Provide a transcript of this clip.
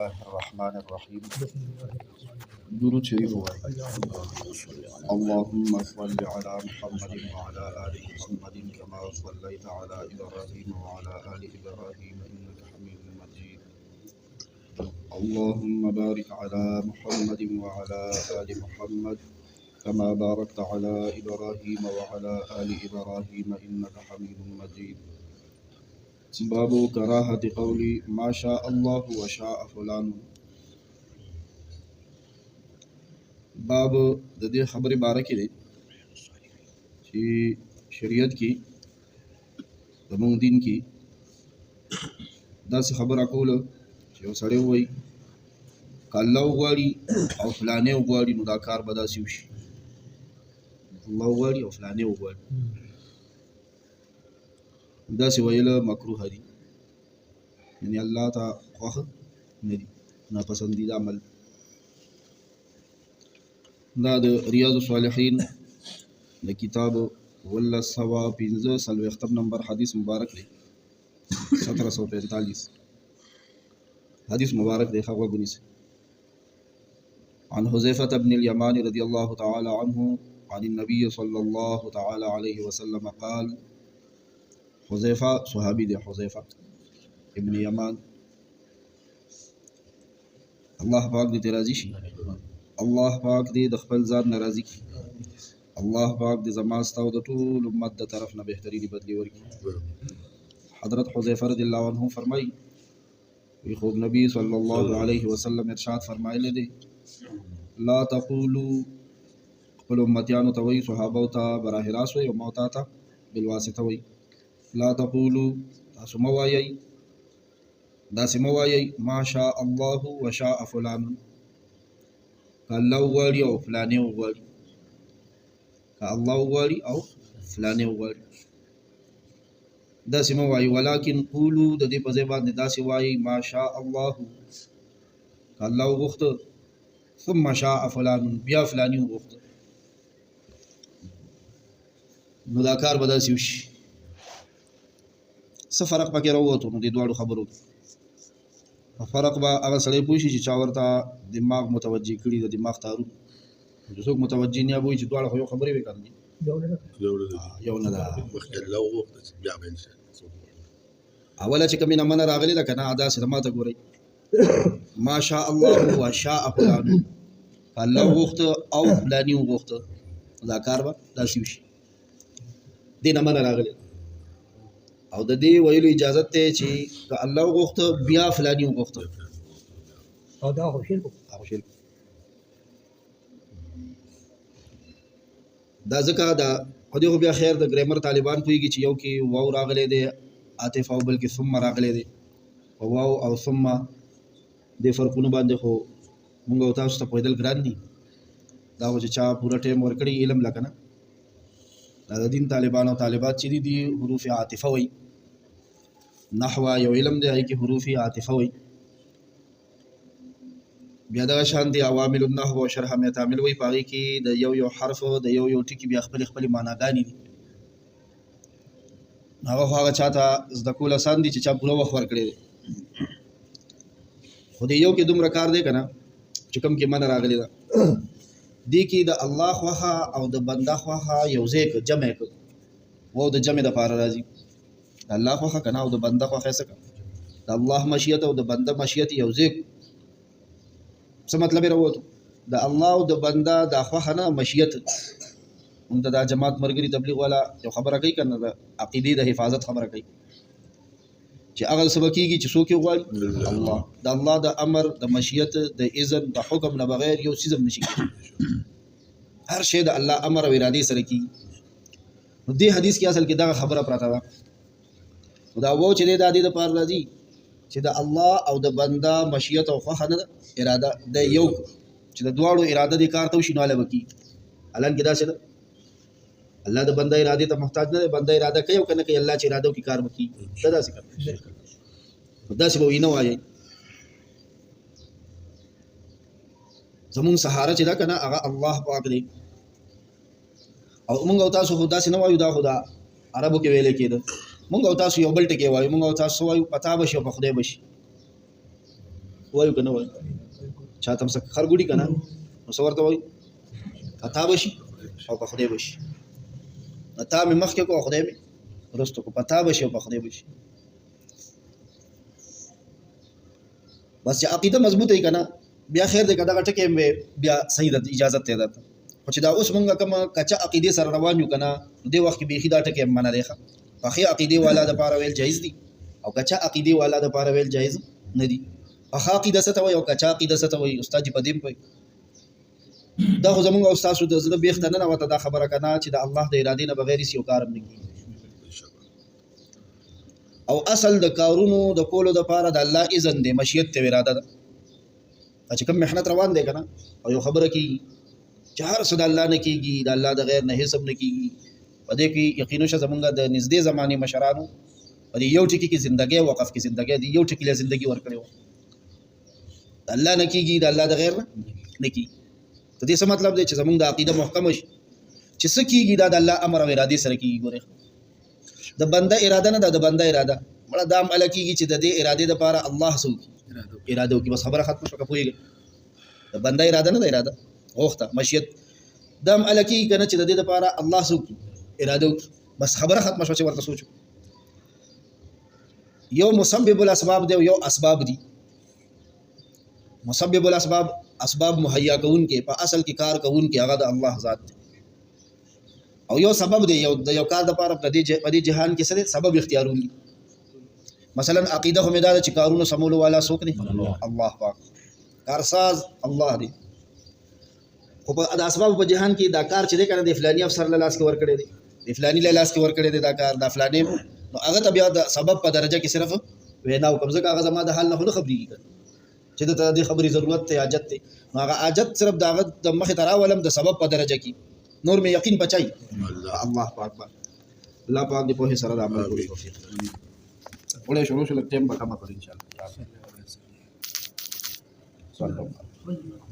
الله الرحمن الرحيم. درود شريف اللهم صل على محمد وعلى آل محمد كما صليت على إبراهيم وعلى آل إبراهيم إنك حميد مجيد. اللهم بارك على محمد وعلى آل محمد كما باركت على إبراهيم وعلى آل إبراهيم إنك حميد مجيد. باب كراهة قول ما شاء الله وشاء فلان. باب د دې خبرې باره کې دی چې شریعت کې زموږ دین کې داسې خبره کوله چې یو سړی ووایي که الله وغواړي او فلانې وغواړي نو دا کار به داسې وشي. الله وغواړي او فلانې وغواړي داسې ویله مکروه دي، یعنې الله ته خوښ نه دي، ناپسندیده عمل. دا د ریاض الصالحین د کتاب 1945 نمبر حدیث مبارک دی 1745 حدیث مبارک دی. خوا غونیس عن حذیفة بن اليمان رضی الله تعالی عنه عن النبي صلى الله تعالی علیه وسلم قال. حذیفہ صحابی دی، حذیفہ ابن یمان، الله پاک دې راضي شي، الله پاک دې د خپل ذات ناراضي کی، الله پاک دې زما ستا او د ټول امت د طرف نه بهترینی بدلی ورکړي. حضرت حذیفہ رضی الله عنه فرمایي وی خوب نبی صلی الله علیه وسلم ارشاد فرمایلی دی لا تقولوا خپل امتیانو ته وایي، صحابه ته براه راست وایي او موتا ته بالواسطه وایي. لا تقولوا تاسو مه وایئ، داسې مه وایئ ما شاء الله وشاء فلان، که الله وغواړي او فلانې وغواړي، که الله وغواړي او فلانې وغواړي داسې مه وایي. ولکن قولو د دې په ځای باندې داسې وایي ما شاء الله، که الله وغوښته ثم شاء فلان، بیا فلانې وغوښته، نو دا کار به داسې وشي. څه فرق پکې راووتو نو دې دواړو خبرو فرق به هغه سړی پوه شي چې چا ورته دماغ متوجه کړي، د دماغ تارونه چې څوک متوجه نه وي چې دواړه خو یو خبرې وې کړي یو نه ده. اوله چې کومې نمنه راغلې ده که نه داسې د ما ته ګورئ ما شاء الله وشاء فلان، که الله وغوښته او فلاني وغوښته دا کار به داسې وشي. دې نمنه راغلې او د دې ویلو اجازت ته چې که الله وغوښته بیا فلاني وغوښته او دا خو شرک دا ځکه دا خو دې خو بیا خیر د ګرامر طالبان پوهېږي چې یو کې واو راغلی دی عاطف او بل کې ثم راغلی دی، واو او ثم دې فرقونه باندې خو مونږ او تاسو ته پوهېدل ګران دي. دا خو چې چا پوره ټایم ورکړي علم لکه نه دا د دین طالبان او طالبات چې دي حروف عاطفه وي، نحو یو علم دی هغې کې حروف عاطفه وي، بیا دغه شان دي عوامل النحو او شرح میتامل وي، په هغې کې د یو یو حرف د یو یو ټکي بیا خپلې خپلې معناګانې دي. هغه خو هغه چا ته زده کول اسان دي چې چا پوره وخت ورکړی دی، خو د یو کې دومره کار دی که نه چې کوم کې منه راغلې ده دې کې د الله خوښه او د بنده خوښه یو ځای کړه، جمع یې کړه، او د جمع دپاره راځي د الله خوښه که نه او د بنده خوښه یې څه کړه، د الله مشیت او د بنده مشیت یو ځای کړه. څه مطلب یې راووتو د الله او د بنده دا خوښه نه مشیت. موږ ته دا جماعت ملګري تبلیغ والا یو خبره کوي که نه د عقیدې د حفاظت خبره کوي چې هغه څه به کېږي چې څوک یې غواړي الله، د الله د امر د مشیت د اذن د حکم نه بغیر یو څیز هم نشي کېږي، هر شی د الله امر او ارادې سره کېږي. نو دې حدیث کې اصل کې دغه خبره پراته ده. نو دا واو چې دی دا دې دپاره راځي چې د الله او د بنده مشیت او خوښه نه ده اراده د یو چې د دواړو اراده دې کار ته وشي نو هله به کېږي. حالانکې داسې ده الله د بنده ارادې ته محتاج نه دی، بنده اراده کوي او که نه کوي الله چې اراده وکړي کار به کېږي. دا داسې کوي داسې به وي نه وایئ. زمونږ سهاره چې ده که نه هغه الله پاک دی او مونږ او تاسو خو داسې نه وایو، دا خو د عربو کې ویلی کېده. مونږ او تاسو یو بل ټکی وایو، مونږ او تاسو وایو پتا به شي او په خدای به شي. وایو که نه وایو چاته هم څه خرګوډي که نه نو څه ورته وایو تا بشي او په خدای بشي تا مې مخکې کو او خدای مې وروسته کو په تا بشي او په خدای بشي بس چې عقیده مضبوطه وي که نه بیا خیر دی که دغه ټکي بیا صحیح ده اجازت دی درته خو چې دا اوس مونږ کومه کچه عقیدې سره روان یو که نه دې وخت کې بیخي دا ټکي منع دی ښه پخې عقیدې والا دپاره ویل جایز دي او کچه عقیدې والا دپاره ویل جایز نه دي پخه عقیده څه ته وایي او کچه عقیده څه ته وایي استاد جي په دې پوهېږي دا خو زمونږ او ستاسو د زړه بیخ ته ننوته دا خبره که نه چې د الله د ارادې نه بغیر هېڅ یو کار هم نه کېږي او اصل د کارونو د کولو دپاره د الله اذن دی مشیت ته اراده ده چې کوم محنت روان دی که نه او یو خبره کېږي چې هر څه د الله نه کېږي د الله د غیر نه هېڅ هم نه کېږي په دې کې یقین وشه زمونږ د نږدې زمانې مشرانو په دې یو ټکي کې زندګۍ وقف کې زندګۍ د یو ټکي له زندګي ورکړې وه د الله نه کېږي د الله د غیر نه کېږي د دې څه مطلب دی چې زمونږ د عقیده محکمه شي چې څه کېږي دا د الله امر او ارادې سره کېږي ګورې د بنده اراده نه ده د بنده اراده مړه دا هم هله کېږي چې د دې ارادې دپاره الله څه وکړي اراده وکړي بس خبره ختمه شوه که پوهېږئ د بنده اراده نه ده اراده غوښته مشیت دا هم هله کېږي که نه چې د دې دپاره الله څه وکړي اراده وکړي بس خبره ختمه شوه چې ورته سوچ یو مسبب الاسباب دی او یو اسباب دي مسبب الاسباب اسباب مهیا کون کې په اصل کې کار کون کې هغه د الله ذات دی او یو سبب دی یو د یو کار دپاره په دې جهان کې څه دی سبب اختیارول مثلا عقیده خو مې دا ده چې کارونه سمولو والا څوک دی الله پاک کارساز الله دی خو په د اسباب په جهان کې دا کار چې دی که نه د فلاني افسر له لاس کې ورکړی دی د فلاني له لاس کې ورکړی دی دا کار دا فلاني نو هغه ته بیا د سبب په درجه کې صرف وینا وکړم ځکه هغه زما د حال نه خو نه خبرېږي چې د دې خبرې ضرورت ته حاجت دی نو هغه حاجت صرف د هغه د مخې ته راولم د سبب په درجه کې نور مې یقین بچای الله پاک الله پاک دې پوهې سره د عمل کولو توفیق وړې شروع شو لږ ټایم به کمه کړو ان شاء الله